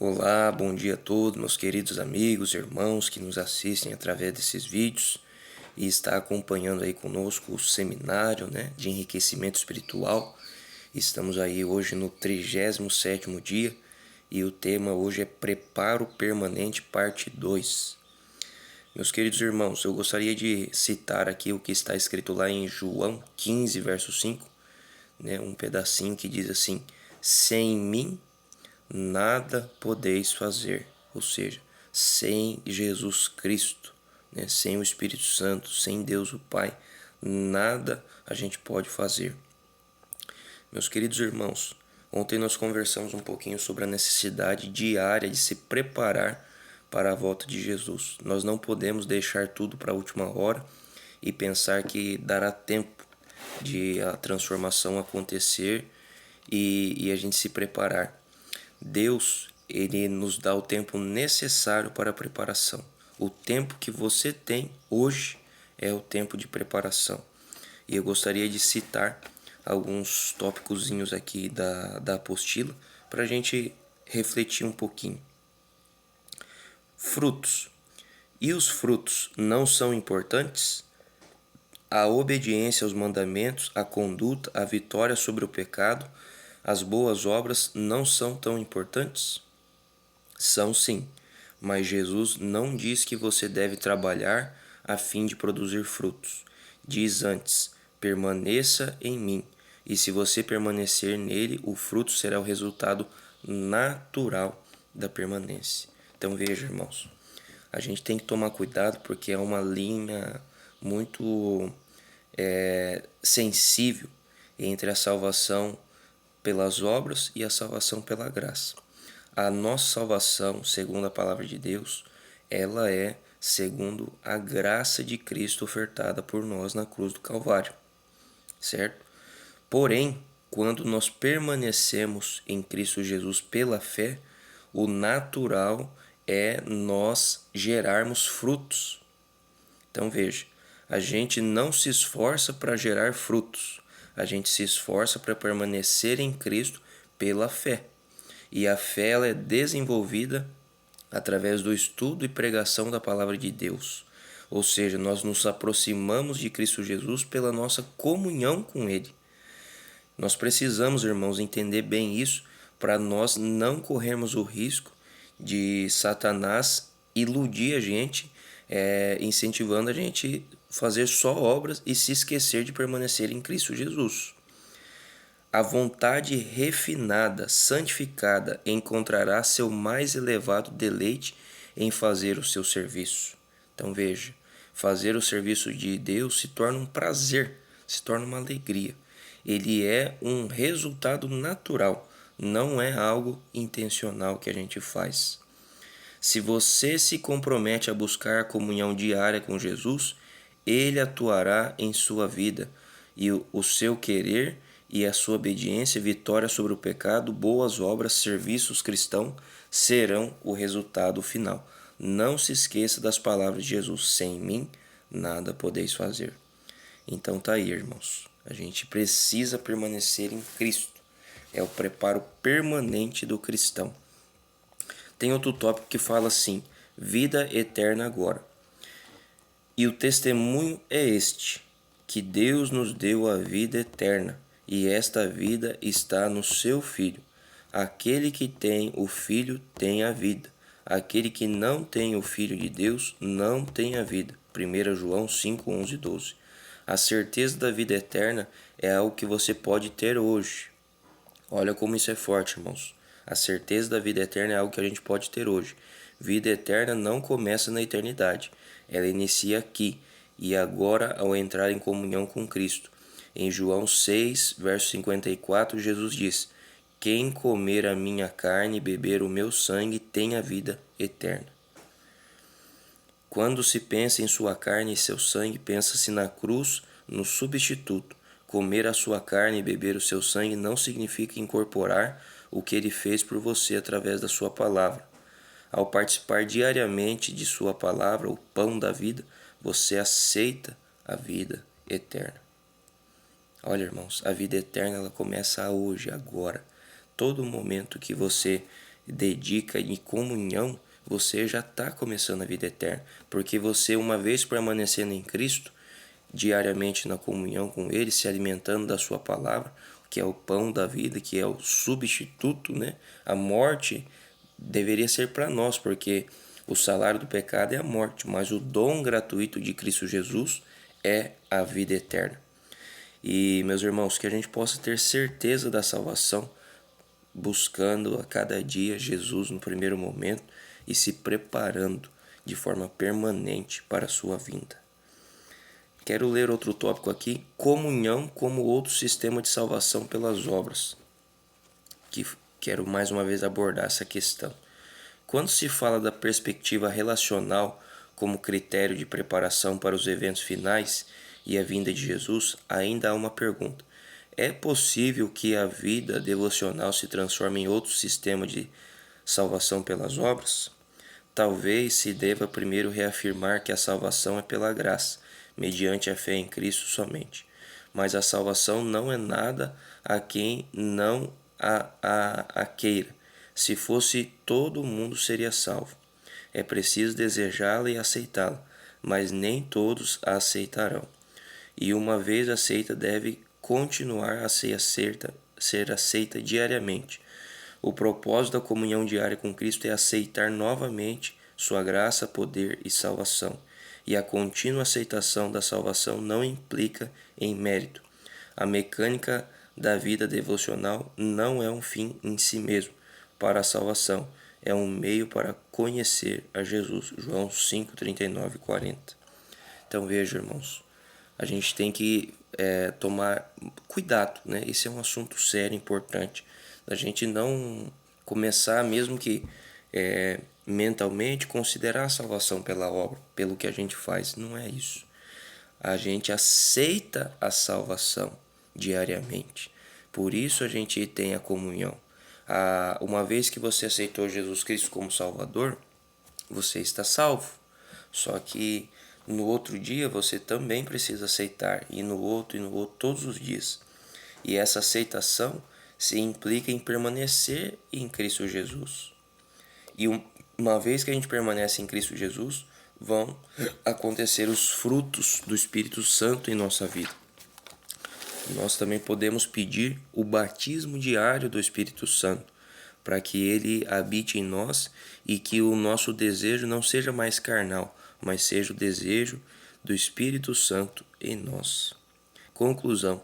Olá, bom dia a todos, meus queridos amigos, irmãos que nos assistem através desses vídeos e está acompanhando aí conosco o seminário, de enriquecimento espiritual. Estamos aí hoje no 37º dia e o tema hoje é Preparo Permanente, parte 2. Meus queridos irmãos, eu gostaria de citar aqui o que está escrito lá em João 15, verso 5, um pedacinho que diz assim: sem mim nada podeis fazer, ou seja, sem Jesus Cristo, sem o Espírito Santo, sem Deus o Pai, nada a gente pode fazer. Meus queridos irmãos, ontem nós conversamos um pouquinho sobre a necessidade diária de se preparar para a volta de Jesus. Nós não podemos deixar tudo para a última hora e pensar que dará tempo de a transformação acontecer e a gente se preparar. Deus, ele nos dá o tempo necessário para a preparação. O tempo que você tem hoje é o tempo de preparação. E eu gostaria de citar alguns tópicozinhos aqui da apostila para a gente refletir um pouquinho. Frutos. E os frutos não são importantes? A obediência aos mandamentos, a conduta, a vitória sobre o pecado, as boas obras não são tão importantes? São sim, mas Jesus não diz que você deve trabalhar a fim de produzir frutos. Diz antes: permaneça em mim, e se você permanecer nele, o fruto será o resultado natural da permanência. Então veja, irmãos, a gente tem que tomar cuidado porque é uma linha muito sensível entre a salvação pelas obras e a salvação pela graça. A nossa salvação, segundo a palavra de Deus, ela é segundo a graça de Cristo ofertada por nós na cruz do Calvário, certo? Porém, quando nós permanecemos em Cristo Jesus pela fé, o natural é nós gerarmos frutos. Então veja, a gente não se esforça para gerar frutos, a gente se esforça para permanecer em Cristo pela fé. E a fé ela é desenvolvida através do estudo e pregação da palavra de Deus. Ou seja, nós nos aproximamos de Cristo Jesus pela nossa comunhão com Ele. Nós precisamos, irmãos, entender bem isso para nós não corrermos o risco de Satanás iludir a gente, incentivando a gente a fazer só obras e se esquecer de permanecer em Cristo Jesus. A vontade refinada, santificada, encontrará seu mais elevado deleite em fazer o seu serviço. Então veja, fazer o serviço de Deus se torna um prazer, se torna uma alegria. Ele é um resultado natural, não é algo intencional que a gente faz. Se você se compromete a buscar a comunhão diária com Jesus, Ele atuará em sua vida e o seu querer e a sua obediência, vitória sobre o pecado, boas obras, serviços cristãos serão o resultado final. Não se esqueça das palavras de Jesus: sem mim nada podeis fazer. Então tá aí, irmãos. A gente precisa permanecer em Cristo. É o preparo permanente do cristão. Tem outro tópico que fala assim: vida eterna agora. E o testemunho é este, que Deus nos deu a vida eterna, e esta vida está no seu Filho. Aquele que tem o Filho tem a vida. Aquele que não tem o Filho de Deus não tem a vida. 1 João 5, 11 e 12. A certeza da vida eterna é algo que você pode ter hoje. Olha como isso é forte, irmãos. A certeza da vida eterna é algo que a gente pode ter hoje. Vida eterna não começa na eternidade. Ela inicia aqui e agora ao entrar em comunhão com Cristo. Em João 6, verso 54, Jesus diz: quem comer a minha carne e beber o meu sangue tem a vida eterna. Quando se pensa em sua carne e seu sangue, pensa-se na cruz, no substituto. Comer a sua carne e beber o seu sangue não significa incorporar o que ele fez por você através da sua palavra. Ao participar diariamente de sua palavra, o pão da vida, você aceita a vida eterna. Olha, irmãos, a vida eterna ela começa hoje, agora. Todo momento que você dedica em comunhão, você já está começando a vida eterna. Porque você, uma vez permanecendo em Cristo, diariamente na comunhão com Ele, se alimentando da sua palavra, que é o pão da vida, que é o substituto, né? A morte deveria ser para nós, porque o salário do pecado é a morte, mas o dom gratuito de Cristo Jesus é a vida eterna. E, meus irmãos, que a gente possa ter certeza da salvação, buscando a cada dia Jesus no primeiro momento e se preparando de forma permanente para a sua vinda. Quero ler outro tópico aqui: comunhão como outro sistema de salvação pelas obras. Que quero mais uma vez abordar essa questão. Quando se fala da perspectiva relacional como critério de preparação para os eventos finais e a vinda de Jesus, ainda há uma pergunta: é possível que a vida devocional se transforme em outro sistema de salvação pelas obras? Talvez se deva primeiro reafirmar que a salvação é pela graça, mediante a fé em Cristo somente. Mas a salvação não é nada a quem não a queira. Se fosse, todo mundo seria salvo. É preciso desejá-la e aceitá-la, mas nem todos a aceitarão. E uma vez aceita, deve continuar a ser aceita diariamente. O propósito da comunhão diária com Cristo é aceitar novamente sua graça, poder e salvação. E a contínua aceitação da salvação não implica em mérito. A mecânica da vida devocional não é um fim em si mesmo para a salvação, é um meio para conhecer a Jesus. João 5, 39 e 40. Então veja, irmãos, a gente tem que tomar cuidado, né? Esse é um assunto sério, importante. A gente não começar, mesmo que mentalmente, considerar a salvação pela obra, pelo que a gente faz. Não é isso. A gente aceita a salvação diariamente. Por isso a gente tem a comunhão. Uma vez que você aceitou Jesus Cristo como Salvador, você está salvo. Só que no outro dia você também precisa aceitar, e no outro, todos os dias. E essa aceitação se implica em permanecer em Cristo Jesus. E uma vez que a gente permanece em Cristo Jesus, vão acontecer os frutos do Espírito Santo em nossa vida. Nós também podemos pedir o batismo diário do Espírito Santo, para que ele habite em nós e que o nosso desejo não seja mais carnal, mas seja o desejo do Espírito Santo em nós. Conclusão: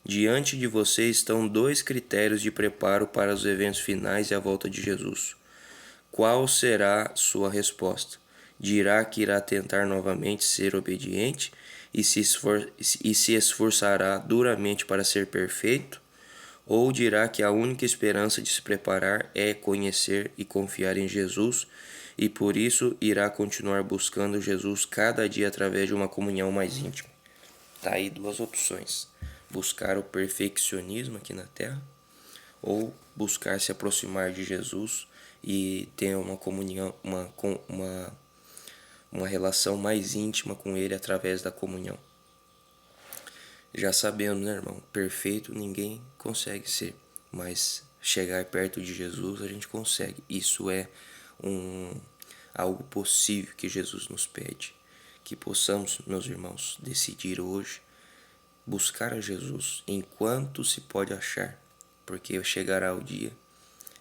diante de você estão dois critérios de preparo para os eventos finais e a volta de Jesus. Qual será sua resposta? Dirá que irá tentar novamente ser obediente e se esforçará duramente para ser perfeito? Ou dirá que a única esperança de se preparar é conhecer e confiar em Jesus e por isso irá continuar buscando Jesus cada dia através de uma comunhão mais íntima? Tá aí duas opções: buscar o perfeccionismo aqui na terra ou buscar se aproximar de Jesus e ter uma comunhão, uma relação mais íntima com Ele através da comunhão. Já sabendo, né, irmão? Perfeito ninguém consegue ser, mas chegar perto de Jesus a gente consegue. Isso é algo possível que Jesus nos pede. Que possamos, meus irmãos, decidir hoje buscar a Jesus enquanto se pode achar, porque chegará o dia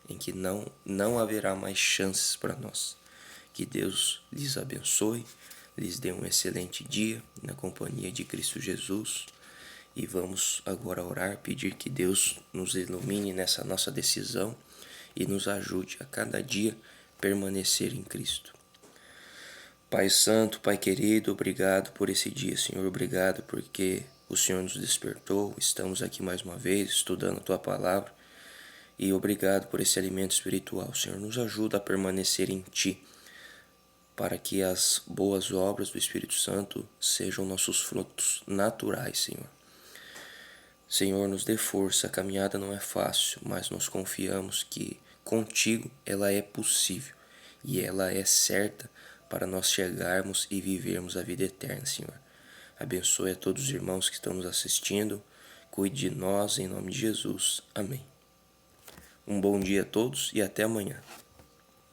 em que não haverá mais chances para nós. Que Deus lhes abençoe, lhes dê um excelente dia na companhia de Cristo Jesus. E vamos agora orar, pedir que Deus nos ilumine nessa nossa decisão e nos ajude a cada dia permanecer em Cristo. Pai Santo, Pai querido, obrigado por esse dia, Senhor. Obrigado porque o Senhor nos despertou. Estamos aqui mais uma vez estudando a Tua Palavra. E obrigado por esse alimento espiritual, Senhor. Nos ajuda a permanecer em Ti, para que as boas obras do Espírito Santo sejam nossos frutos naturais, Senhor. Senhor, nos dê força. A caminhada não é fácil, mas nós confiamos que contigo ela é possível e ela é certa para nós chegarmos e vivermos a vida eterna, Senhor. Abençoe a todos os irmãos que estão nos assistindo. Cuide de nós, em nome de Jesus. Amém. Um bom dia a todos e até amanhã.